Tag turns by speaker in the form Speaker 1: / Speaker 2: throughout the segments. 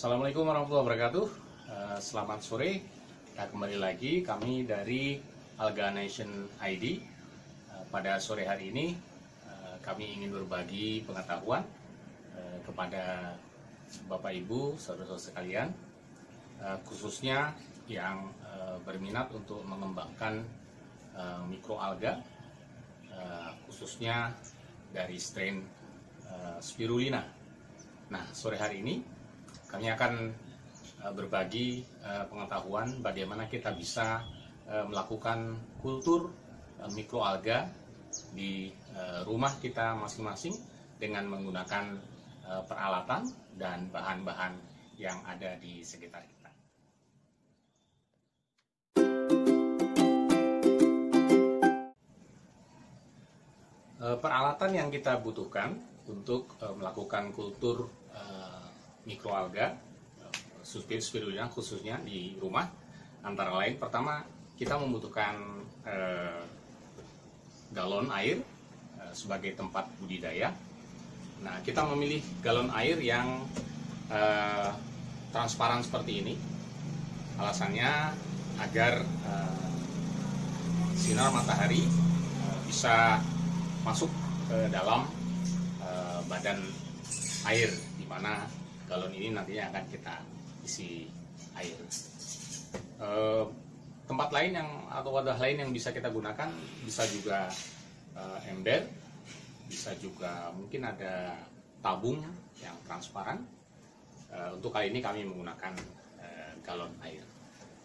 Speaker 1: Assalamualaikum warahmatullahi wabarakatuh. Selamat sore. Nah, kembali lagi kami dari Alga Nation ID. Pada sore hari ini kami ingin berbagi pengetahuan kepada Bapak Ibu, saudara-saudara sekalian, khususnya yang berminat untuk mengembangkan mikroalga, khususnya dari strain Spirulina. Nah, sore hari ini kami akan berbagi pengetahuan bagaimana kita bisa melakukan kultur mikroalga di rumah kita masing-masing dengan menggunakan peralatan dan bahan-bahan yang ada di sekitar kita. Peralatan yang kita butuhkan untuk melakukan kultur mikroalga Spirulina khususnya di rumah, antara lain pertama kita membutuhkan galon air sebagai tempat budidaya. Nah, kita memilih galon air yang transparan seperti ini. Alasannya agar sinar matahari bisa masuk ke dalam badan air, di mana galon ini nantinya akan kita isi air. Tempat lain atau wadah lain yang bisa kita gunakan bisa juga ember, bisa juga mungkin ada tabung yang transparan. Untuk kali ini kami menggunakan galon air.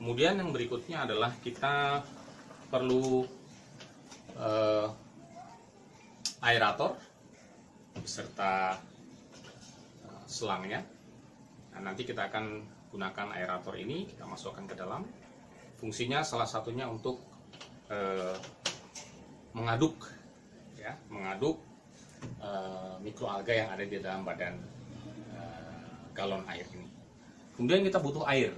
Speaker 1: Kemudian yang berikutnya adalah kita perlu aerator beserta selangnya. Nah, nanti kita akan gunakan aerator ini, kita masukkan ke dalam. Fungsinya salah satunya untuk mengaduk mikroalga yang ada di dalam badan galon air ini. Kemudian kita butuh air.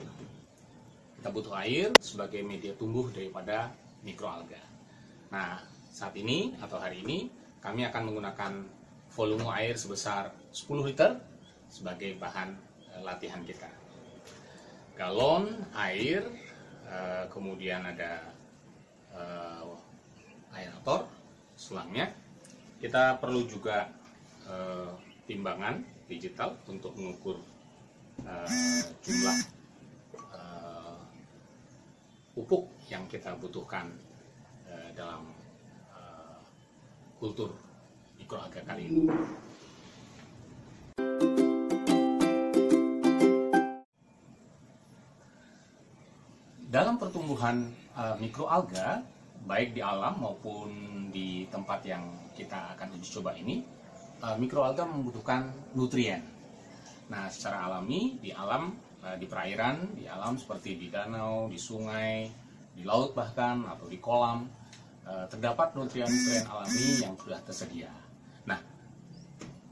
Speaker 1: Kita butuh air sebagai media tumbuh daripada mikroalga. Nah, saat ini atau hari ini kami akan menggunakan volume air sebesar 10 liter sebagai bahan latihan kita. Galon air, kemudian ada aerator, selangnya. Kita perlu juga timbangan digital untuk mengukur jumlah pupuk yang kita butuhkan dalam kultur mikroalga kali ini. Dalam pertumbuhan mikroalga, baik di alam maupun di tempat yang kita akan uji coba ini, mikroalga membutuhkan nutrien. Nah, secara alami, di alam, di perairan, di alam seperti di danau, di sungai, di laut bahkan, atau di kolam, terdapat nutrien-nutrien alami yang sudah tersedia. Nah,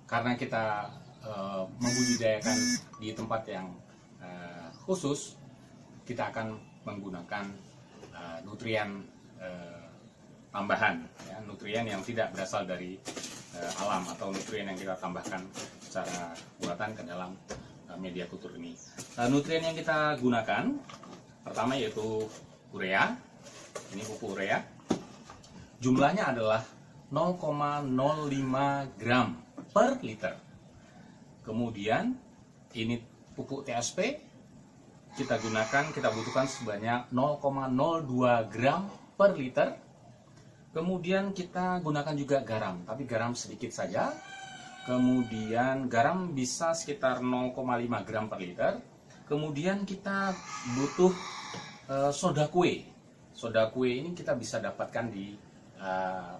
Speaker 1: karena kita membudidayakan di tempat yang khusus, kita akan menggunakan nutrien tambahan, nutrien yang tidak berasal dari alam atau nutrien yang kita tambahkan secara buatan ke dalam media kultur ini. Nutrien yang kita gunakan pertama yaitu urea. Ini pupuk urea. Jumlahnya adalah 0,05 gram per liter. Kemudian ini pupuk TSP. Kita butuhkan sebanyak 0,02 gram per liter. Kemudian kita gunakan juga garam, tapi garam sedikit saja. Kemudian garam bisa sekitar 0,5 gram per liter. Kemudian kita butuh soda kue. Soda kue ini kita bisa dapatkan di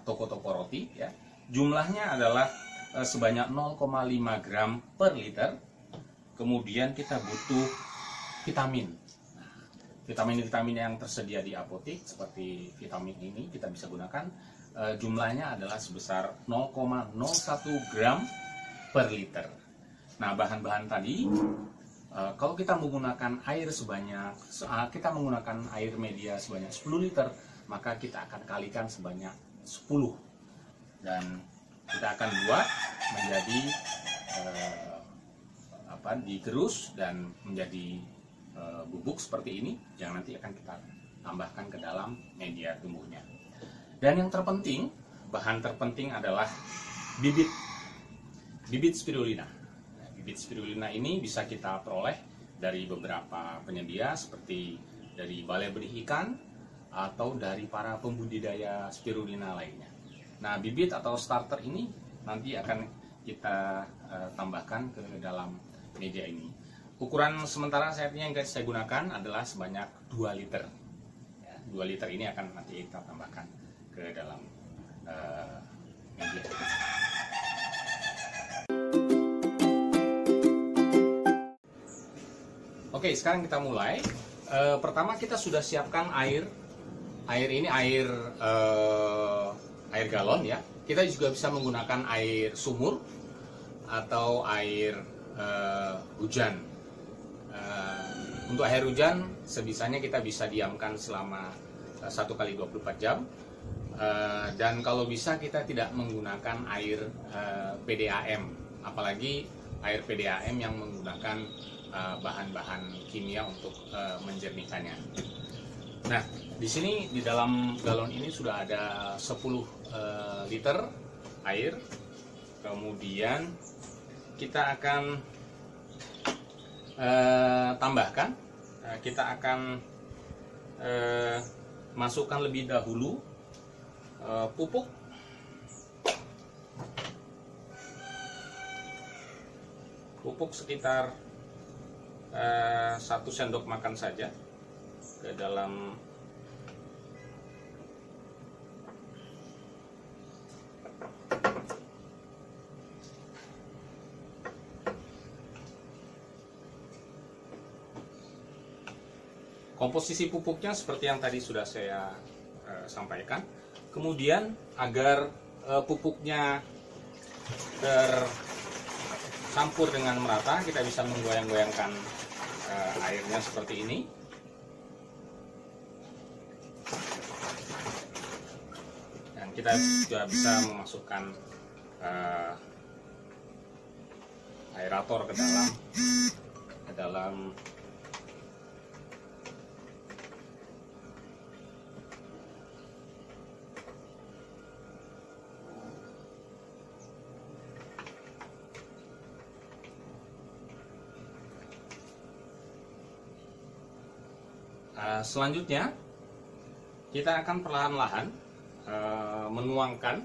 Speaker 1: toko-toko roti, ya. Jumlahnya adalah sebanyak 0,5 gram per liter. Kemudian kita butuh vitamin. Vitamin yang tersedia di apotek seperti vitamin ini kita bisa gunakan. Jumlahnya adalah sebesar 0,01 gram per liter. Nah, bahan-bahan tadi, kalau kita menggunakan air media sebanyak 10 liter, maka kita akan kalikan sebanyak 10, dan kita akan buat menjadi digerus dan menjadi bubuk seperti ini, yang nanti akan kita tambahkan ke dalam media tumbuhnya. Dan yang terpenting, bahan terpenting adalah bibit spirulina. Bibit spirulina ini bisa kita peroleh dari beberapa penyedia seperti dari balai benih ikan atau dari para pembudidaya spirulina lainnya. Nah, bibit atau starter ini nanti akan kita tambahkan ke dalam media ini. Ukuran sementara saat ini yang saya gunakan adalah sebanyak 2 liter. 2 liter ini akan nanti kita tambahkan ke dalam media. Oke, sekarang kita mulai. Pertama kita sudah siapkan air. Air ini air galon ya. Kita juga bisa menggunakan air sumur atau air hujan. Untuk air hujan sebisanya kita bisa diamkan selama 1 kali 24 jam. Dan kalau bisa kita tidak menggunakan air PDAM, apalagi air PDAM yang menggunakan bahan-bahan kimia untuk menjernihkannya. Nah, di sini di dalam galon ini sudah ada 10 liter air. Kemudian kita akan tambahkan, kita akan masukkan lebih dahulu pupuk sekitar 1 sendok makan saja ke dalam komposisi pupuknya seperti yang tadi sudah saya sampaikan. Kemudian agar pupuknya tercampur dengan merata, kita bisa menggoyang-goyangkan airnya seperti ini. Dan kita juga bisa memasukkan aerator ke dalam selanjutnya kita akan perlahan-lahan menuangkan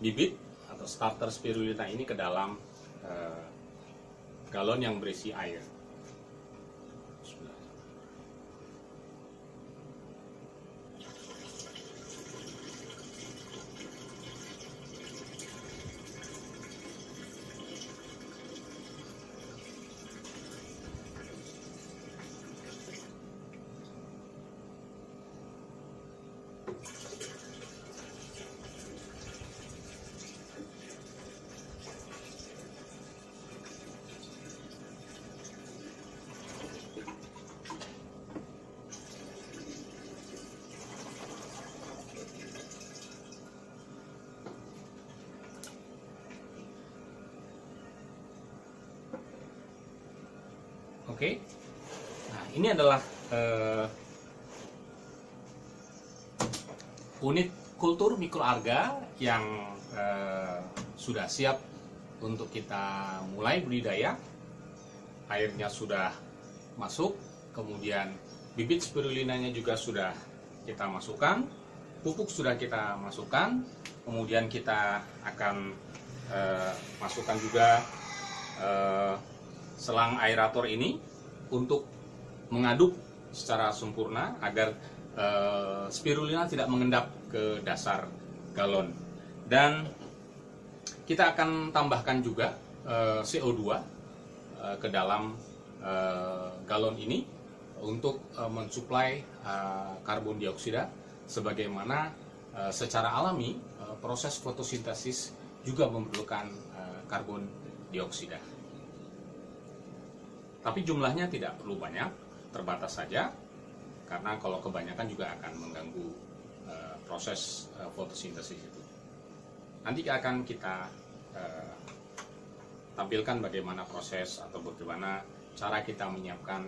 Speaker 1: bibit atau starter spirulina ini ke dalam galon yang berisi air. Oke, nah ini adalah unit kultur mikroalga yang sudah siap untuk kita mulai budidaya. Airnya sudah masuk, kemudian bibit spirulinanya juga sudah kita masukkan, pupuk sudah kita masukkan, kemudian kita akan masukkan juga selang aerator ini untuk mengaduk secara sempurna agar spirulina tidak mengendap ke dasar galon. Dan kita akan tambahkan juga CO2 ke dalam galon ini untuk mensuplai karbon dioksida, sebagaimana secara alami proses fotosintesis juga memerlukan karbon dioksida. Tapi jumlahnya tidak perlu banyak, terbatas saja, karena kalau kebanyakan juga akan mengganggu proses fotosintesis itu. Nanti akan kita tampilkan bagaimana proses atau bagaimana cara kita menyiapkan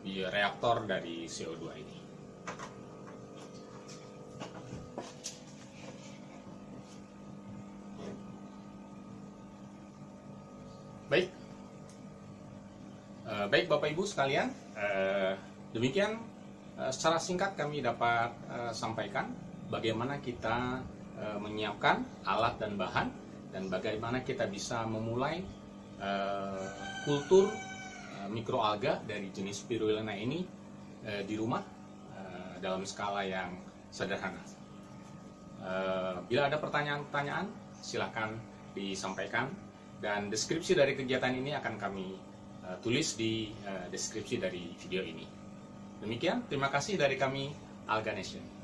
Speaker 1: reaktor dari CO2 ini. Baik Bapak Ibu sekalian, demikian secara singkat kami dapat sampaikan bagaimana kita menyiapkan alat dan bahan, dan bagaimana kita bisa memulai kultur mikroalga dari jenis spirulina ini di rumah dalam skala yang sederhana. Bila ada pertanyaan-pertanyaan, silakan disampaikan, dan deskripsi dari kegiatan ini akan kami tulis di deskripsi dari video ini. Demikian, terima kasih dari kami, Alga Nation.